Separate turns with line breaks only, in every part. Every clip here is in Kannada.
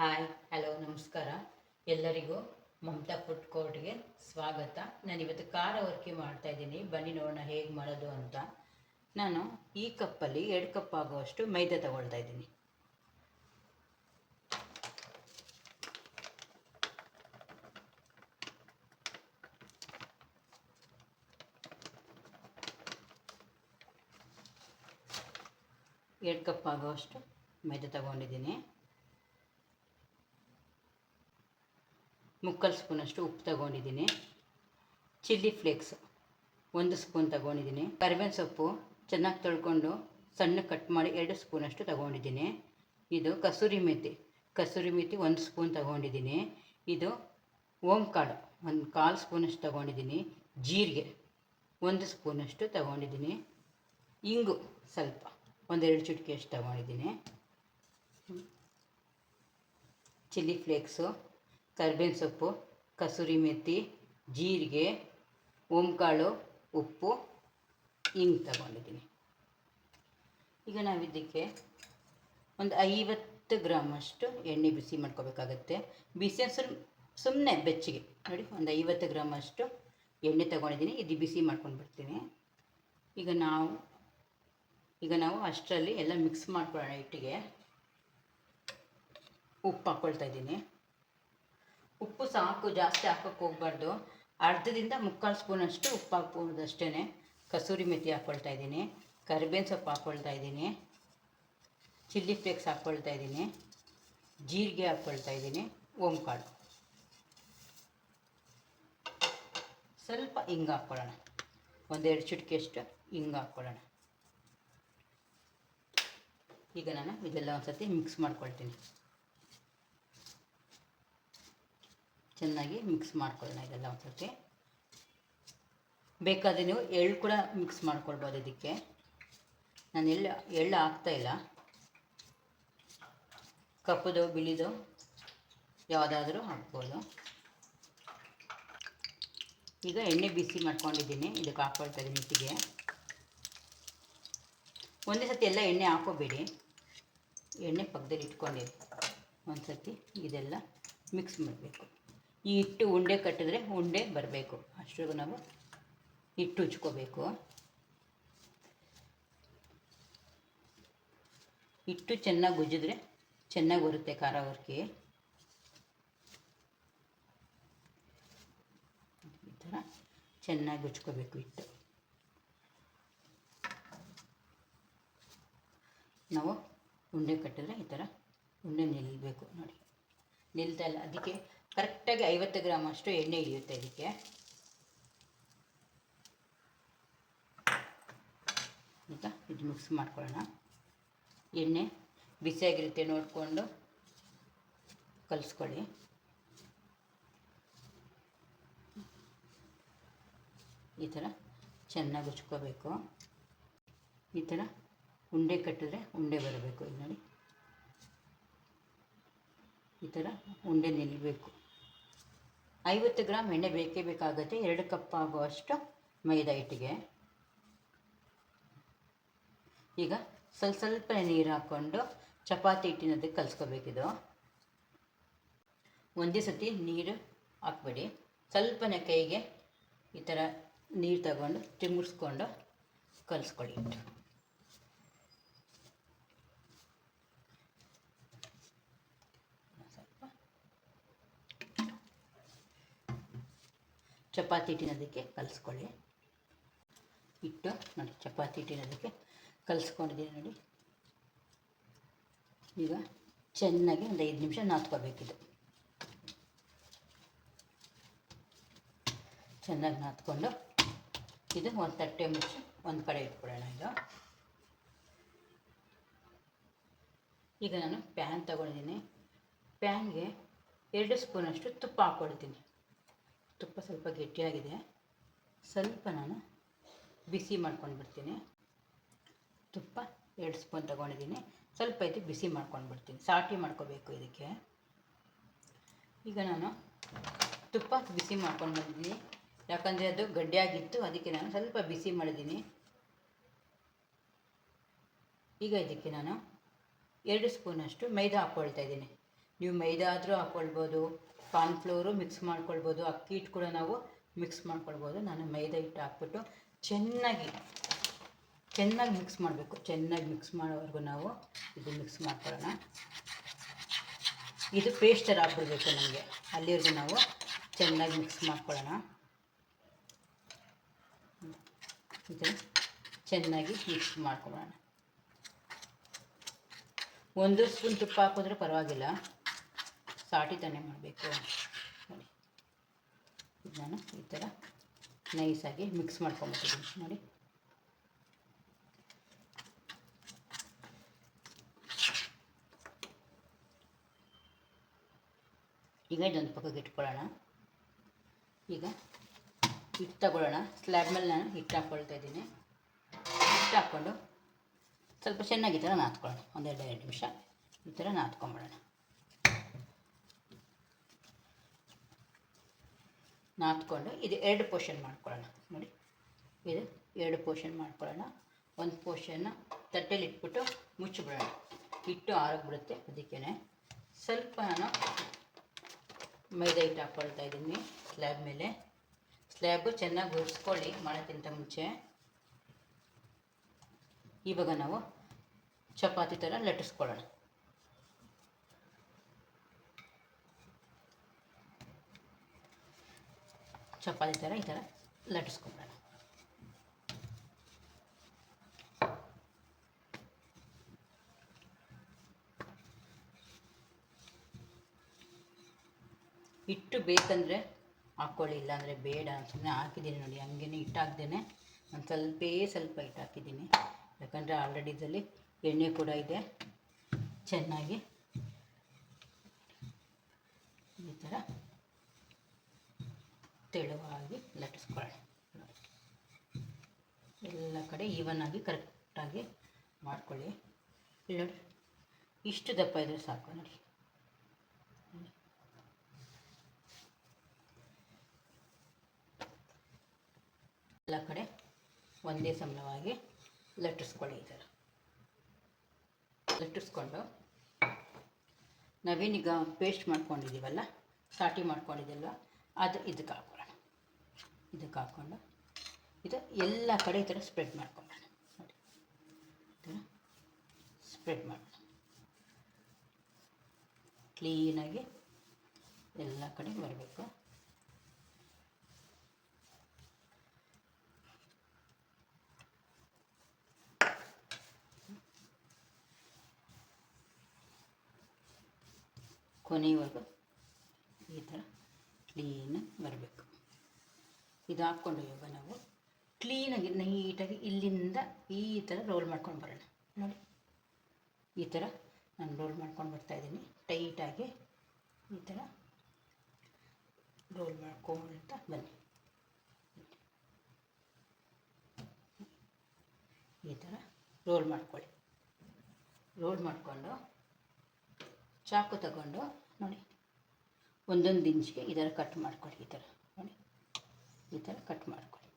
ಹಾಯ್, ಹಲೋ, ನಮಸ್ಕಾರ ಎಲ್ಲರಿಗೂ. ಮಮತಾ ಫುಡ್ ಕೋರ್ಟ್ಗೆ ಸ್ವಾಗತ. ನಾನಿವತ್ತು ಖಾರ ವರ್ಕಿ ಮಾಡ್ತಾಯಿದ್ದೀನಿ. ಬನ್ನಿ ನೋಡೋಣ ಹೇಗೆ ಮಾಡೋದು ಅಂತ. ನಾನು ಈ ಕಪ್ಪಲ್ಲಿ 2 ಕಪ್ ಆಗುವಷ್ಟು ಮೈದಾ ತಗೊಳ್ತಾ ಇದ್ದೀನಿ. ಎರಡು ಕಪ್ ಆಗುವಷ್ಟು ಮೈದಾ ತಗೊಂಡಿದ್ದೀನಿ. 3/4 ಸ್ಪೂನಷ್ಟು ಉಪ್ಪು ತಗೊಂಡಿದ್ದೀನಿ. ಚಿಲ್ಲಿ ಫ್ಲೇಕ್ಸ್ 1 ಸ್ಪೂನ್ ತಗೊಂಡಿದ್ದೀನಿ. ಕರಿಬೇವಿನ ಸೊಪ್ಪು ಚೆನ್ನಾಗಿ ತೊಳ್ಕೊಂಡು ಸಣ್ಣ ಕಟ್ ಮಾಡಿ 2 ಸ್ಪೂನಷ್ಟು ತಗೊಂಡಿದ್ದೀನಿ. ಇದು ಕಸೂರಿ ಮೇಥಿ 1 ಸ್ಪೂನ್ ತಗೊಂಡಿದ್ದೀನಿ. ಇದು ಓಂಕಾಳು 1/4 ಸ್ಪೂನಷ್ಟು ತಗೊಂಡಿದ್ದೀನಿ. ಜೀರಿಗೆ 1 ಸ್ಪೂನಷ್ಟು ತಗೊಂಡಿದ್ದೀನಿ. ಇಂಗು ಸ್ವಲ್ಪ 1-2 ಚಿಟಿಕೆಯಷ್ಟು ತಗೊಂಡಿದ್ದೀನಿ. ಚಿಲ್ಲಿ ಫ್ಲೇಕ್ಸು, ಕರಿಬೇವಿನ ಸೊಪ್ಪು, ಕಸೂರಿ ಮೆಥಿ, ಜೀರಿಗೆ, ಓಂಕಾಳು, ಉಪ್ಪು, ಇಂಗು ತಗೊಂಡಿದ್ದೀನಿ. ಈಗ ನಾವಿದ್ದಕ್ಕೆ ಒಂದು 50 ಗ್ರಾಮಷ್ಟು ಎಣ್ಣೆ ಬಿಸಿ ಮಾಡ್ಕೋಬೇಕಾಗತ್ತೆ. ಬಿಸಿ ಸುಮ್ಮನೆ ಬೆಚ್ಚಗೆ ನೋಡಿ, ಒಂದು 50 ಗ್ರಾಮಷ್ಟು ಎಣ್ಣೆ ತಗೊಂಡಿದ್ದೀನಿ. ಇದು ಬಿಸಿ ಮಾಡ್ಕೊಂಡು ಬರ್ತೀನಿ. ಈಗ ನಾವು ಅಷ್ಟರಲ್ಲಿ ಎಲ್ಲ ಮಿಕ್ಸ್ ಮಾಡ್ಕೊಳ್ಳೋಣ. ಹಿಟ್ಟಿಗೆ ಉಪ್ಪು ಹಾಕ್ಕೊಳ್ತಾ ಇದ್ದೀನಿ. ಉಪ್ಪು ಸಾಕು, ಜಾಸ್ತಿ ಹಾಕೋಕ್ಕೆ ಹೋಗಬಾರ್ದು. ಅರ್ಧದಿಂದ 3/4 ಸ್ಪೂನಷ್ಟು ಉಪ್ಪು ಹಾಕ್ಬೋದು ಅಷ್ಟೇ. ಕಸೂರಿ ಮೆಥಿ ಹಾಕ್ಕೊಳ್ತಾ ಇದ್ದೀನಿ. ಕರಿಬೇವಿನ ಸೊಪ್ಪು ಹಾಕ್ಕೊಳ್ತಾ ಇದ್ದೀನಿ. ಚಿಲ್ಲಿ ಫ್ಲೇಕ್ಸ್ ಹಾಕ್ಕೊಳ್ತಾ ಇದ್ದೀನಿ. ಜೀರಿಗೆ ಹಾಕ್ಕೊಳ್ತಾ ಇದ್ದೀನಿ. ಓಂಕಾಳು, ಸ್ವಲ್ಪ ಹಿಂಗೆ ಹಾಕ್ಕೊಳ್ಳೋಣ. 1-2 ಚಿಟಿಕೆಯಷ್ಟು ಹಿಂಗೆ ಹಾಕ್ಕೊಳ್ಳೋಣ. ಈಗ ನಾನು ಇದೆಲ್ಲ ಒಂದು ಸರ್ತಿ ಮಿಕ್ಸ್ ಮಾಡ್ಕೊಳ್ತೀನಿ. ಚೆನ್ನಾಗಿ ಮಿಕ್ಸ್ ಮಾಡ್ಕೊಳ್ಳೋಣ ಇದೆಲ್ಲ ಒಂದು ಸರ್ತಿ. ಬೇಕಾದರೆ ನೀವು ಎಳ್ಳು ಕೂಡ ಮಿಕ್ಸ್ ಮಾಡ್ಕೊಳ್ಬೋದು. ಇದಕ್ಕೆ ನಾನು ಎಳ್ಳು ಹಾಕ್ತಾಯಿಲ್ಲ. ಕಪ್ಪುದು ಬಿಳಿದು ಯಾವುದಾದ್ರೂ ಹಾಕ್ಬೋದು. ಈಗ ಎಣ್ಣೆ ಬಿಸಿ ಮಾಡ್ಕೊಂಡಿದ್ದೀನಿ. ಇದಕ್ಕೆ ಹಾಕ್ಕೊಳ್ತಾ ಇದ್ದೀನಿ ಹಿಟ್ಟಿಗೆ. ಒಂದೇ ಸರ್ತಿ ಎಲ್ಲ ಎಣ್ಣೆ ಹಾಕೋಬೇಡಿ, ಎಣ್ಣೆ ಪಕ್ಕದಲ್ಲಿ ಇಟ್ಕೊಂಡಿರಿ. ಒಂದು ಸರ್ತಿ ಇದೆಲ್ಲ ಮಿಕ್ಸ್ ಮಾಡಬೇಕು. ಈ ಹಿಟ್ಟು ಉಂಡೆ ಕಟ್ಟಿದ್ರೆ ಉಂಡೆ ಬರಬೇಕು, ಅಷ್ಟಿಗೂ ನಾವು ಹಿಟ್ಟು ಉಜ್ಕೋಬೇಕು. ಹಿಟ್ಟು ಚೆನ್ನಾಗಿ ಉಜ್ಜಿದ್ರೆ ಚೆನ್ನಾಗಿ ಬರುತ್ತೆ ಖಾರ ವರ್ಕಿ. ಈ ಥರ ಚೆನ್ನಾಗಿ ಉಜ್ಕೋಬೇಕು ಹಿಟ್ಟು. ನಾವು ಉಂಡೆ ಕಟ್ಟಿದ್ರೆ ಈ ಥರ ಉಂಡೆ ನಿಲ್ಲಬೇಕು ನೋಡಿ. ನಿಲ್ತಾ ಇಲ್ಲ, ಅದಕ್ಕೆ ಕರೆಕ್ಟಾಗಿ 50 ಗ್ರಾಮಷ್ಟು ಎಣ್ಣೆ ಹಿಡಿಯುತ್ತೆ ಇದಕ್ಕೆ. ಈಗ ಇದು ಮಿಕ್ಸ್ ಮಾಡ್ಕೊಳ್ಳೋಣ. ಎಣ್ಣೆ ಬಿಸಿಯಾಗಿರುತ್ತೆ ನೋಡಿಕೊಂಡು ಕಲಿಸ್ಕೊಳ್ಳಿ. ಈ ಥರ ಚೆನ್ನಾಗಿ ಉಜ್ಕೋಬೇಕು. ಈ ಥರ ಉಂಡೆ ಕಟ್ಟಿದ್ರೆ ಉಂಡೆ ಬರಬೇಕು. ಇದು ನೋಡಿ, ಈ ಥರ ಉಂಡೆ ನಿಲ್ಲಬೇಕು. 50 ಗ್ರಾಮ್ ಎಣ್ಣೆ ಬೇಕೇ ಬೇಕಾಗುತ್ತೆ. 2 ಕಪ್ ಆಗುವಷ್ಟು ಮೈದಾ ಹಿಟ್ಟಿಗೆ. ಈಗ ಸ್ವಲ್ಪ ನೀರು ಹಾಕ್ಕೊಂಡು ಚಪಾತಿ ಹಿಟ್ಟಿನದಕ್ಕೆ ಕಲಿಸ್ಕೋಬೇಕಿದು. ಒಂದೇ ಸತಿ ನೀರು ಹಾಕ್ಬೇಡಿ, ಸ್ವಲ್ಪನೇ ಕೈಗೆ ಈ ಥರ ನೀರು ತಗೊಂಡು ಚಿಮುಡ್ಸ್ಕೊಂಡು ಕಲಿಸ್ಕೊಳ್ಳಿ ಹಿಟ್ಟು. ಚಪಾತಿ ಹಿಟ್ಟಿನದಕ್ಕೆ ಕಲಿಸ್ಕೊಳ್ಳಿ. ಹಿಟ್ಟು ನೋಡಿ, ಚಪಾತಿ ಹಿಟ್ಟಿನದಕ್ಕೆ ಕಲಿಸ್ಕೊಂಡಿದ್ದೀನಿ ನೋಡಿ. ಈಗ ಚೆನ್ನಾಗಿ ಒಂದು 5 ನಿಮಿಷ ನಾದ್ಕೋಬೇಕಿದು. ಚೆನ್ನಾಗಿ ನಾದ್ಕೊಂಡು ಇದು ಒಂದು ತಟ್ಟೆ ಮುಚ್ಚಿ ಒಂದು ಕಡೆ ಇಟ್ಬಿಡೋಣ. ಈಗ ನಾನು ಪ್ಯಾನ್ ತಗೊಂಡಿದ್ದೀನಿ. ಪ್ಯಾನ್ಗೆ 2 ಸ್ಪೂನಷ್ಟು ತುಪ್ಪ ಹಾಕ್ಕೊಳ್ತೀನಿ. ತುಪ್ಪ ಸ್ವಲ್ಪ ಗಟ್ಟಿಯಾಗಿದೆ, ಸ್ವಲ್ಪ ನಾನು ಬಿಸಿ ಮಾಡ್ಕೊಂಡು ಬಿಡ್ತೀನಿ. ತುಪ್ಪ 2 ಸ್ಪೂನ್ ತಗೊಂಡಿದ್ದೀನಿ. ಸ್ವಲ್ಪ ಇದು ಬಿಸಿ ಮಾಡ್ಕೊಂಡು ಬಿಡ್ತೀನಿ. ಸಾಟಿ ಮಾಡ್ಕೋಬೇಕು ಇದಕ್ಕೆ. ಈಗ ನಾನು ತುಪ್ಪ ಬಿಸಿ ಮಾಡ್ಕೊಂಡು ಬಂದಿದ್ದೀನಿ, ಯಾಕಂದರೆ ಅದು ಗಡ್ಡೆಯಾಗಿತ್ತು, ಅದಕ್ಕೆ ನಾನು ಸ್ವಲ್ಪ ಬಿಸಿ ಮಾಡಿದ್ದೀನಿ. ಈಗ ಇದಕ್ಕೆ ನಾನು 2 ಸ್ಪೂನಷ್ಟು ಮೈದಾ ಹಾಕ್ಕೊಳ್ತಾ ಇದ್ದೀನಿ. ನೀವು ಮೈದಾ ಆದರೂ ಹಾಕ್ಕೊಳ್ಬೋದು, ಕಾರ್ನ್ಫ್ಲೋರು ಮಿಕ್ಸ್ ಮಾಡ್ಕೊಳ್ಬೋದು, ಅಕ್ಕಿ ಹಿಟ್ಟು ಕೂಡ ನಾವು ಮಿಕ್ಸ್ ಮಾಡ್ಕೊಳ್ಬೋದು. ನಾನು ಮೈದಾ ಹಿಟ್ಟು ಹಾಕ್ಬಿಟ್ಟು ಚೆನ್ನಾಗಿ ಮಿಕ್ಸ್ ಮಾಡಬೇಕು. ಚೆನ್ನಾಗಿ ಮಿಕ್ಸ್ ಮಾಡೋವರೆಗೂ ನಾವು ಇದು ಮಿಕ್ಸ್ ಮಾಡ್ಕೊಳ್ಳೋಣ. ಇದು ಪೇಸ್ಟ್ ಥರ ಹಾಕ್ಬಿಡ್ಬೇಕು ನಮಗೆ. ಅಲ್ಲಿವರೆಗೂ ನಾವು ಚೆನ್ನಾಗಿ ಮಿಕ್ಸ್ ಮಾಡ್ಕೊಳ್ಳೋಣ. ಇದು ಚೆನ್ನಾಗಿ ಮಿಕ್ಸ್ ಮಾಡ್ಕೊಳ್ಳೋಣ. 1 ಸ್ಪೂನ್ ತುಪ್ಪ ಹಾಕಿದ್ರೆ ಪರವಾಗಿಲ್ಲ, ಸಾಟಿ ತಾನೇ ಮಾಡಬೇಕು. ನೋಡಿ, ಇದು ನಾನು ಈ ಥರ ನೈಸಾಗಿ ಮಿಕ್ಸ್ ಮಾಡ್ಕೊಂಬಿಟ್ಟಿದ್ದೀನಿ ನೋಡಿ. ಈಗ ಇದೊಂದು ಪಕ್ಕಕ್ಕೆ ಇಟ್ಕೊಳ್ಳೋಣ. ಈಗ ಹಿಟ್ಟು ತಗೊಳ್ಳೋಣ. ಸ್ಲ್ಯಾಬ್ ಮೇಲೆ ನಾನು ಹಿಟ್ಟು ಹಾಕ್ಕೊಳ್ತಾ ಇದ್ದೀನಿ. ಹಿಟ್ಟು ಹಾಕ್ಕೊಂಡು ಸ್ವಲ್ಪ ಚೆನ್ನಾಗಿ ಈ ಥರ ನಾದ್ಕೊಳ್ಳೋಣ. 1-2 ನಿಮಿಷ ಈ ಥರ ನಾದ್ಕೊಂಬಿಡೋಣ. ನಾದ್ಕೊಂಡು ಇದು 2 ಪೋರ್ಷನ್ ಮಾಡ್ಕೊಳ್ಳೋಣ. ನೋಡಿ, ಇದು 2 ಪೋರ್ಷನ್ ಮಾಡ್ಕೊಳ್ಳೋಣ. ಒಂದು ಪೋರ್ಷನ್ನ ತಟ್ಟೆಲಿ ಇಟ್ಬಿಟ್ಟು ಮುಚ್ಚಿಬಿಡೋಣ. ಹಿಟ್ಟು ಆರೋಗ್ಬಿಡುತ್ತೆ. ಅದಕ್ಕೇ ಸ್ವಲ್ಪ ನಾನು ಮೈದಾ ಹಿಟ್ಟು ಹಾಕ್ಕೊಳ್ತಾ ಇದ್ದೀನಿ ಸ್ಲ್ಯಾಬ್ ಮೇಲೆ. ಸ್ಲ್ಯಾಬು ಚೆನ್ನಾಗಿ ಒರೆಸ್ಕೊಳ್ಳಿ ಮಾಡೋಕ್ಕಿಂತ ಮುಂಚೆ. ಇವಾಗ ನಾವು ಚಪಾತಿ ಥರ ಲಟ್ಟಿಸ್ಕೊಳ್ಳೋಣ. ಚಪಾತಿ ಥರ ಈ ಥರ ಲಟ್ಟಿಸ್ಕೊಳ್ಳೋಣ. ಹಿಟ್ಟು ಬೇಕಂದರೆ ಹಾಕ್ಕೊಳ್ಳಿ, ಇಲ್ಲಾಂದರೆ ಬೇಡ. ಸುಮ್ಮನೆ ಹಾಕಿದ್ದೀನಿ ನೋಡಿ, ಹಂಗೇ ಹಿಟ್ಟು ಹಾಕ್ದೇನೆ ಒಂದು ಸ್ವಲ್ಪ ಹಿಟ್ಟು ಹಾಕಿದ್ದೀನಿ. ಯಾಕಂದರೆ ಆಲ್ರೆಡಿ ಇದರಲ್ಲಿ ಎಣ್ಣೆ ಕೂಡ ಇದೆ. ಚೆನ್ನಾಗಿ ಈ ಥರ ತೆಳುವಾಗಿ ಲಟ್ಟಿಸ್ಕೊಳ್ಳೋಣ. ಎಲ್ಲ ಕಡೆ ಈವನ್ನಾಗಿ ಕರೆಕ್ಟಾಗಿ ಮಾಡ್ಕೊಳ್ಳಿ. ನೋಡಿ, ಇಷ್ಟು ದಪ್ಪ ಇದ್ದರೆ ಸಾಕು. ನೋಡಿ, ಎಲ್ಲ ಕಡೆ ಒಂದೇ ಸಮವಾಗಿ ಲಟ್ಟಿಸ್ಕೊಳ್ಳಿ. ಈ ಥರ ಲಟ್ಟಿಸ್ಕೊಂಡು ನಾವೇನೀಗ ಪೇಸ್ಟ್ ಮಾಡ್ಕೊಂಡಿದ್ದೀವಲ್ಲ, ಸಾಟಿ ಮಾಡ್ಕೊಂಡಿದ್ದೀವಲ್ಲ, ಅದು ಇದಕ್ಕೆ ಹಾಕ್ಕೊಳ್ಳೋಣ. ಇದಕ್ಕೆ ಹಾಕ್ಕೊಂಡು ಇದು ಎಲ್ಲ ಕಡೆ ಈ ಥರ ಸ್ಪ್ರೆಡ್ ಮಾಡ್ಕೊಳ್ಳೋಣ. ನೋಡಿ, ಈ ಥರ ಸ್ಪ್ರೆಡ್ ಮಾಡೋಣ. ಕ್ಲೀನಾಗಿ ಎಲ್ಲ ಕಡೆ ಬರಬೇಕು. ಕೊನೆಯವರೆಗೂ ಈ ಥರ ಕ್ಲೀನಾಗಿ ಬರಬೇಕು. ಇದು ಹಾಕ್ಕೊಂಡು ಇವಾಗ ನಾವು ಕ್ಲೀನಾಗಿ ನೀಟಾಗಿ ಇಲ್ಲಿಂದ ಈ ಥರ ರೋಲ್ ಮಾಡ್ಕೊಂಡು ಬರೋಣ. ನೋಡಿ, ಈ ಥರ ನಾನು ರೋಲ್ ಮಾಡ್ಕೊಂಡು ಬರ್ತಾಯಿದ್ದೀನಿ. ಟೈಟಾಗಿ ಈ ಥರ ರೋಲ್ ಮಾಡ್ಕೊಳ್ತಾ ಬನ್ನಿ. ಈ ಥರ ರೋಲ್ ಮಾಡ್ಕೊಳ್ಳಿ. ರೋಲ್ ಮಾಡಿಕೊಂಡು ಚಾಕು ತಗೊಂಡು ನೋಡಿ, ಒಂದೊಂದು ಇಂಚಿಗೆ ಈ ಥರ ಕಟ್ ಮಾಡ್ಕೊಳ್ಳಿ. ಈ ಥರ ನೋಡಿ, ಈ ಥರ ಕಟ್ ಮಾಡ್ಕೊಳ್ಳಿ.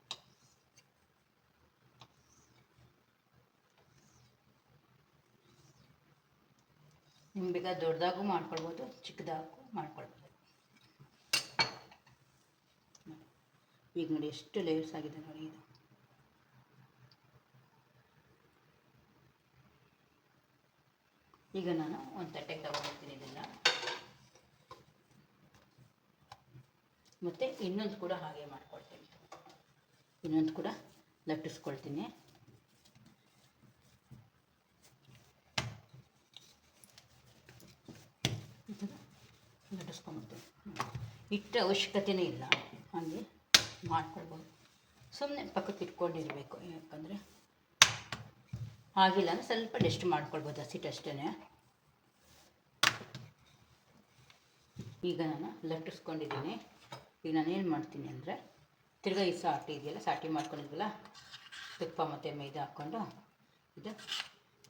ನಿಮ್ಗೆ ಬೇಕಾದ ದೊಡ್ಡದಾಗೂ ಮಾಡ್ಕೊಳ್ಬೋದು, ಚಿಕ್ಕದಾಗೂ ಮಾಡ್ಕೊಳ್ಬೋದು. ಈಗ ನೋಡಿ ಎಷ್ಟು ಲೇಯರ್ಸ್ ಆಗಿದೆ ನೋಡಿ. ಇದು ಈಗ ನಾನು ಒಂದು ತಟ್ಟೆಗೆ ತಗೊಂಡಿರ್ತೀನಿ ಇದನ್ನು. ಮತ್ತು ಇನ್ನೊಂದು ಕೂಡ ಹಾಗೆ ಮಾಡ್ಕೊಳ್ತೀನಿ. ಇನ್ನೊಂದು ಕೂಡ ಲಟ್ಟಿಸ್ಕೊಳ್ತೀನಿ. ಲಟ್ಟಿಸ್ಕೊಂಡ್ಬಿಡ್ತೀನಿ. ಹಿಟ್ಟು ಅವಶ್ಯಕತೆಯೇ ಇಲ್ಲ, ಹಾಗೆ ಮಾಡ್ಕೊಳ್ಬೋದು. ಸುಮ್ಮನೆ ಪಕ್ಕಕ್ಕೆ ಇಟ್ಕೊಂಡಿರಬೇಕು. ಯಾಕಂದರೆ ಆಗಿಲ್ಲ ಅಂದರೆ ಸ್ವಲ್ಪ ಡೆಸ್ಟ್ ಮಾಡ್ಕೊಳ್ಬೋದು, ಹಸಿಟ್ಟಷ್ಟೇ. ಈಗ ನಾನು ಲಟ್ಟಿಸ್ಕೊಂಡಿದ್ದೀನಿ. ಈಗ ನಾನೇನು ಮಾಡ್ತೀನಿ ಅಂದರೆ, ತಿರ್ಗಾ ಈ ಸಾಟಿ ಇದೆಯಲ್ಲ, ಸಾಟಿ ಮಾಡ್ಕೊಂಡಿದ್ವಲ್ಲ, ತುಪ್ಪ ಮತ್ತು ಮೈದಾ ಹಾಕ್ಕೊಂಡು ಇದು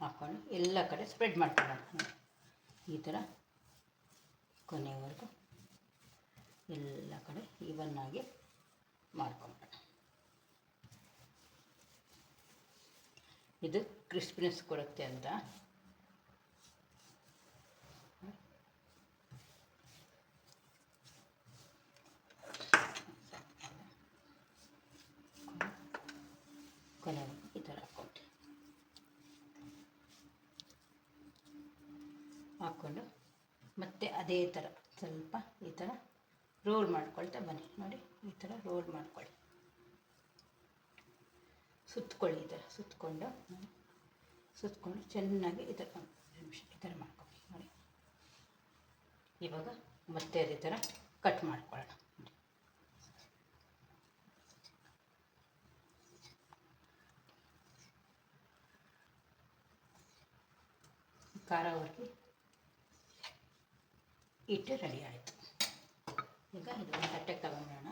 ಹಾಕ್ಕೊಂಡು ಎಲ್ಲ ಕಡೆ ಸ್ಪ್ರೆಡ್ ಮಾಡ್ಕೊಳ್ಳೋಣ. ಈ ಥರ ಕೊನೆಯವರೆಗೂ ಎಲ್ಲ ಕಡೆ ಇವನ್ನಾಗಿ ಮಾಡ್ಕೊಂಬಿಡೋಣ. ಇದು ಕ್ರಿಸ್ಪಿನೆಸ್ ಕೊಡುತ್ತೆ ಅಂತ. ಹಾಕ್ಕೊಂಡು ಮತ್ತೆ ಅದೇ ಥರ ಸ್ವಲ್ಪ ಈ ಥರ ರೋಲ್ ಮಾಡ್ಕೊಳ್ತಾ ಬನ್ನಿ. ನೋಡಿ ಈ ಥರ ರೋಲ್ ಮಾಡ್ಕೊಳ್ಳಿ, ಸುತ್ತಕೊಳ್ಳಿ. ಈ ಥರ ಸುತ್ತಕೊಂಡು ಚೆನ್ನಾಗಿ ಈ ಥರ ಒಂದು ನಿಮಿಷ ಈ ಥರ ಮಾಡ್ಕೊಳ್ಳಿ. ನೋಡಿ ಇವಾಗ ಮತ್ತೆ ಅದೇ ಥರ ಕಟ್ ಮಾಡ್ಕೊಳ್ಳೋಣ. ಖಾರ ಹುರ್ಕಿ ಹಿಟ್ಟು ರೆಡಿ ಆಯಿತು. ಈಗ ಇದನ್ನು ತಟ್ಟೆಗೆ ತಗೊಂಬಿಡೋಣ.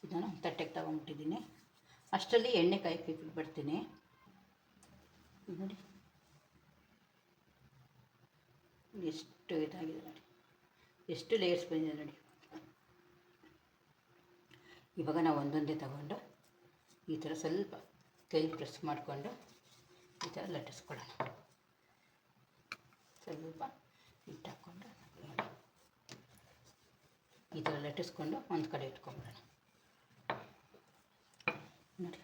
ಇದನ್ನು ತಟ್ಟೆಗೆ ತಗೊಂಬಿಟ್ಟಿದ್ದೀನಿ. ಅಷ್ಟರಲ್ಲಿ ಎಣ್ಣೆ ಕಾಯ್ಕೆ ಬಿಡ್ತೀನಿ. ನೋಡಿ ಎಷ್ಟು ಇದಾಗಿದೆ, ನೋಡಿ ಎಷ್ಟು ಲೇಯರ್ಸ್ ಬಂದಿದೆ ನೋಡಿ. ಇವಾಗ ನಾವು ಒಂದೊಂದೇ ತಗೊಂಡು ಈ ಥರ ಸ್ವಲ್ಪ ಕೈ ಪ್ರೆಸ್ ಮಾಡಿಕೊಂಡು ಈ ಥರ ಲಟ್ಟಿಸ್ಕೊಳ್ಳೋಣ. ಸ್ವಲ್ಪ ಹಿಟ್ಟು ಹಾಕ್ಕೊಂಡು ಈ ಥರ ಲಟ್ಟಿಸ್ಕೊಂಡು ಒಂದು ಕಡೆ ಇಟ್ಕೊಂಬಿಡೋಣ. ನೋಡಿ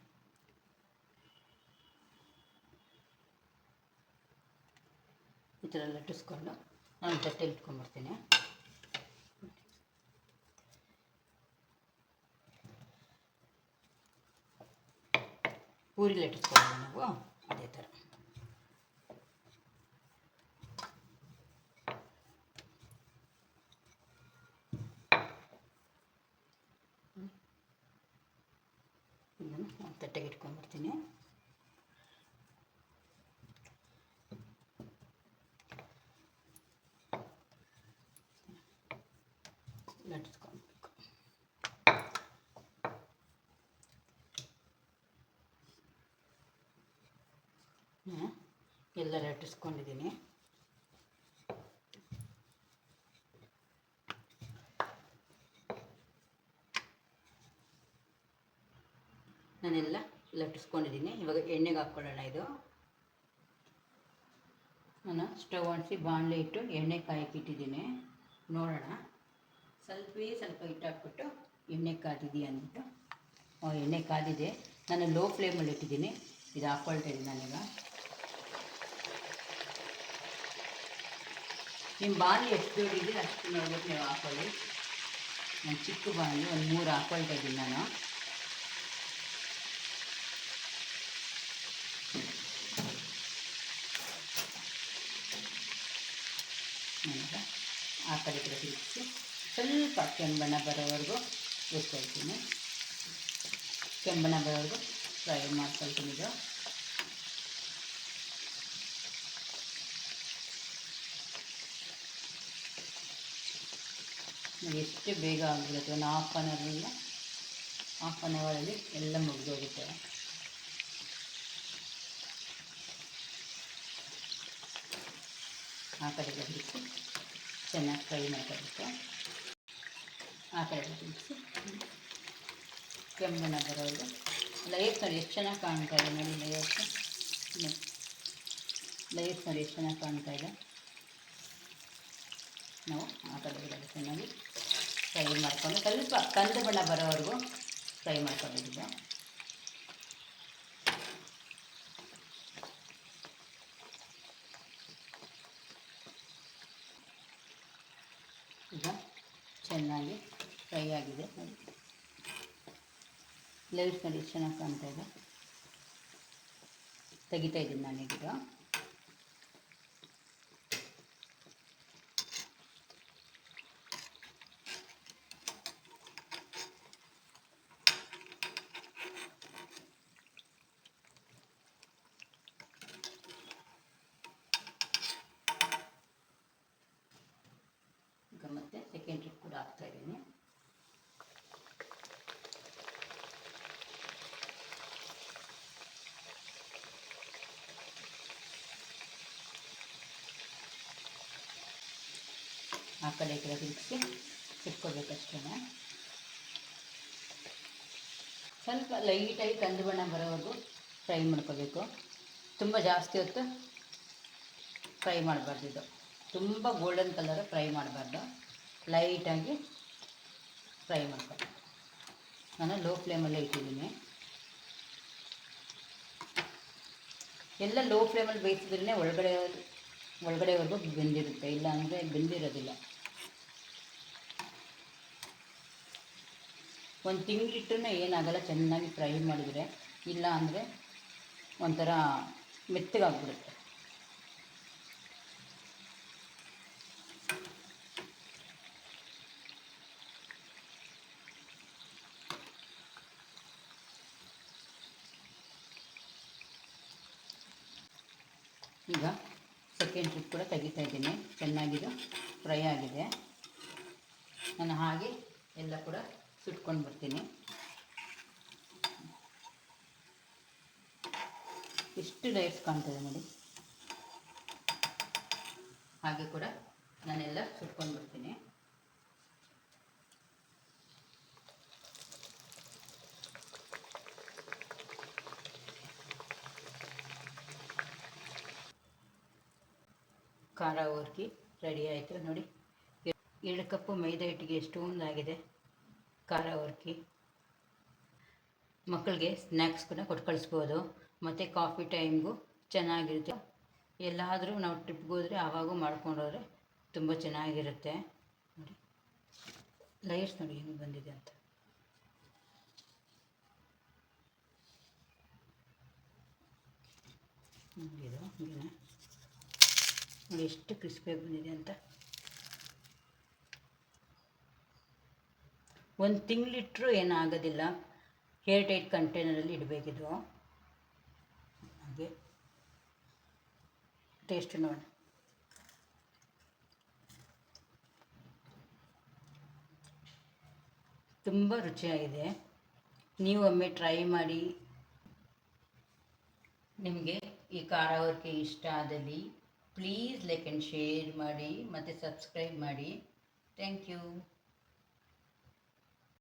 ಈ ಥರ ಲಟ್ಟಿಸ್ಕೊಂಡು ನಾನು ತಟ್ಟೆಲಿ ಇಟ್ಕೊಂಡ್ಬಿಡ್ತೀನಿ. ಪೂರಿ ಲಟ್ಟಿಸ್ಕೊಳ್ಳೋಣ ನಾವು ಅದೇ ಥರ. ಇದನ್ನು ನಾನು ತಟ್ಟೆಗೆ ಇಟ್ಕೊಂಡ್ಬಿಡ್ತೀನಿ. ಲಟ್ಟಿಸ್ಕೊಳ್ಬೇಕು. ಎಲ್ಲ ಲಟ್ಟಿಸ್ಕೊಂಡಿದ್ದೀನಿ. ನಾನೆಲ್ಲ ಲಟ್ಟಿಸ್ಕೊಂಡಿದ್ದೀನಿ. ಇವಾಗ ಎಣ್ಣೆಗೆ ಹಾಕ್ಕೊಳ್ಳೋಣ. ಇದು ನಾನು ಸ್ಟವ್ ಅಂಟಿಸಿ ಬಾಣಲೆ ಇಟ್ಟು ಎಣ್ಣೆ ಕಾಯಕ್ಕೆ ಇಟ್ಟಿದ್ದೀನಿ. ನೋಡೋಣ, ಸ್ವಲ್ಪ ಹಿಟ್ಟು ಹಾಕ್ಬಿಟ್ಟು ಎಣ್ಣೆ ಕಾದಿದೆಯಾ ಅಂದ್ಬಿಟ್ಟು. ಎಣ್ಣೆ ಕಾದಿದೆ. ನಾನು ಲೋ ಫ್ಲೇಮಲ್ಲಿ ಇಟ್ಟಿದ್ದೀನಿ. ಇದು ಹಾಕ್ಕೊಳ್ತಾ ಇದ್ದೀನಿ ನಾನೀಗ. ನಿಮ್ಮ ಬಾಣಲೆ ಎಷ್ಟು ದೊಡ್ಡಿದೆ ಅಷ್ಟು ನೋಡ್ಬಿಟ್ಟು ನೀವು ಹಾಕ್ಕೊಳ್ಳಿ. ನಾನು ಚಿಕ್ಕ ಬಾಣಲೆ ಒಂದು 3 ಹಾಕ್ಕೊಳ್ತಾ ಇದ್ದೀನಿ ನಾನು. ಆ ಕಡೆ ತಿರುಗಿಸಿ ಸ್ವಲ್ಪ ಕೆಂಬಣ್ಣ ಬರೋವರೆಗೂ ಹುರ್ಕೊಳ್ತೀನಿ. ಕೆಂಬಣ್ಣ ಬರೋವರೆಗೂ ಫ್ರೈ ಮಾಡ್ಕೊಳ್ತೀನಿ. ಇದು ಎಷ್ಟು ಬೇಗ ಆಗಿಬಿಡುತ್ತೆ. ಒಂದು ಹಾಫ್ ಆನ್ ಅವರಲ್ಲಿ ಎಲ್ಲ ಮುಗಿದೋಗುತ್ತೆ. ಆ ಕಡೆ ತಿರುಗಿಸಿ ಚೆನ್ನಾಗಿ ಫ್ರೈ ಮಾಡ್ಕೋಬೇಕು. ಆ ಕಡೆ ತಿರುಗಿಸಿ ಕೆಂಬಣ್ಣ ಬರೋದು ಲೇಯರ್ಸ್ ನೋಡಿ ಎಷ್ಟು ಚೆನ್ನಾಗಿ ಕಾಣ್ತಾ ಇದೆ. ನೋಡಿ ಲೇಯರ್ಸ್ ನೋಡಿ ಎಷ್ಟು ಚೆನ್ನಾಗಿ ಕಾಣ್ತಾ ಇದೆ. ನಾವು ಆ ಕಡೆ ಚೆನ್ನಾಗಿ ಫ್ರೈ ಮಾಡಿಕೊಂಡು ಸ್ವಲ್ಪ ಕಂದು ಬಣ್ಣ ಬರೋವರೆಗೂ ಫ್ರೈ ಮಾಡ್ಕೊಂಡಿದ್ದೀವಿ. ಈಗ ಚೆನ್ನಾಗಿ ಫ್ರೈ ಆಗಿದೆ. ಲೇಯರ್ಸ್ ನೋಡಿ ಎಷ್ಟು ಚೆನ್ನಾಗಿ ಕಾಣ್ತಾ ಇದೆ. ತೆಗಿತಾ ಇದ್ದೀನಿ ನಾನೀಗ. ಮತ್ತೆ ಸೆಕೆಂಡ್ ಟ್ರಿಪ್ ಕೂಡ ಹಾಕ್ತಾ ಇದ್ದೀನಿ. ಆ ಕಡೆ ಈ ಕಡೆ ತಿರುಗಿಸಿ ಇಟ್ಕೋಬೇಕಷ್ಟೇ. ಸ್ವಲ್ಪ ಲೈಟಾಗಿ ಕಂದು ಬಣ್ಣ ಬರೋವರೆಗೂ ಫ್ರೈ ಮಾಡ್ಕೋಬೇಕು. ತುಂಬ ಜಾಸ್ತಿ ಹೊತ್ತು ಫ್ರೈ ಮಾಡಬಾರ್ದು. ಇದು ತುಂಬ ಗೋಲ್ಡನ್ ಕಲರ್ ಫ್ರೈ ಮಾಡಬಾರ್ದು. ಲೈಟಾಗಿ ಫ್ರೈ ಮಾಡ್ಕೊಂಡು ನಾನು ಲೋ ಫ್ಲೇಮಲ್ಲೇ ಇಟ್ಟಿದ್ದೀನಿ. ಎಲ್ಲ ಲೋ ಫ್ಲೇಮಲ್ಲಿ ಬೇಯಿಸಿದ್ರೇ ಒಳಗಡೆವರೆಗೂ ಬೆಂದಿರುತ್ತೆ, ಇಲ್ಲ ಅಂದರೆ ಬೆಂದಿರೋದಿಲ್ಲ. ಒಂದು ತಿಂಗಳಿಟ್ಟರೂ ಏನಾಗಲ್ಲ, ಚೆನ್ನಾಗಿ ಫ್ರೈ ಮಾಡಿದರೆ. ಇಲ್ಲ ಅಂದರೆ ಒಂಥರ ಮೆತ್ತಗಾಗ್ಬಿಡುತ್ತೆ. ಈಗ ಸೆಕೆಂಡ್ ಟ್ರಿಪ್ ಕೂಡ ತೆಗಿತಾ ಇದ್ದೀನಿ. ಚೆನ್ನಾಗಿದು ಫ್ರೈ ಆಗಿದೆ. ನಾನು ಹಾಗೆ ಎಲ್ಲ ಕೂಡ ಸುಟ್ಕೊಂಡು ಬರ್ತೀನಿ. ಎಷ್ಟು ಲೈಟ್ಸ್ ಕಾಣ್ತದೆ ನೋಡಿ. ಹಾಗೆ ಕೂಡ ನಾನೆಲ್ಲ ಸುಟ್ಕೊಂಡು ಬರ್ತೀನಿ. ಖಾರ ಹುರ್ಕಿ ರೆಡಿ ಆಯಿತು ನೋಡಿ. 2 ಕಪ್ಪು ಮೈದಾ ಹಿಟ್ಟಿಗೆ ಎಷ್ಟೊಂದಾಗಿದೆ ಖಾರ ಹುರ್ಕಿ. ಮಕ್ಕಳಿಗೆ ಸ್ನ್ಯಾಕ್ಸ್ ಕೂಡ ಕೊಟ್ಟು ಕಳಿಸ್ಬೋದು, ಮತ್ತು ಕಾಫಿ ಟೈಮ್ಗೂ ಚೆನ್ನಾಗಿರುತ್ತೆ. ಎಲ್ಲಾದರೂ ನಾವು ಟ್ರಿಪ್ಗೆ ಹೋದರೆ ಆವಾಗೂ ಮಾಡ್ಕೊಂಡೋದ್ರೆ ತುಂಬ ಚೆನ್ನಾಗಿರುತ್ತೆ. ನೋಡಿ ಲೈಟ್ಸ್ ನೋಡಿ ಹೆಂಗೆ ಬಂದಿದೆ ಅಂತ. ಇದು ಹೀಗೆ ನೋಡಿ ಎಷ್ಟು ಕ್ರಿಸ್ಪಿಯಾಗಿ ಬಂದಿದೆ ಅಂತ. 1 ತಿಂಗಳಿಟ್ಟರೂ ಏನಾಗೋದಿಲ್ಲ. ಏರ್ ಟೈಟ್ ಕಂಟೈನರಲ್ಲಿ ಇಡಬೇಕಿದು. ಹಾಗೆ ಟೇಸ್ಟ್ ನೋಡಿ. ತುಂಬ ರುಚಿಯಾಗಿದೆ. ನೀವು ಒಮ್ಮೆ ಟ್ರೈ ಮಾಡಿ. ನಿಮಗೆ ಈ ಖಾರ ಹುರ್ಕಿ ಇಷ್ಟ ಆದಲ್ಲಿ ಪ್ಲೀಸ್ ಲೈಕ್ ಆ್ಯಂಡ್ ಶೇರ್ ಮಾಡಿ ಮತ್ತು ಸಬ್ಸ್ಕ್ರೈಬ್ ಮಾಡಿ. Thank you.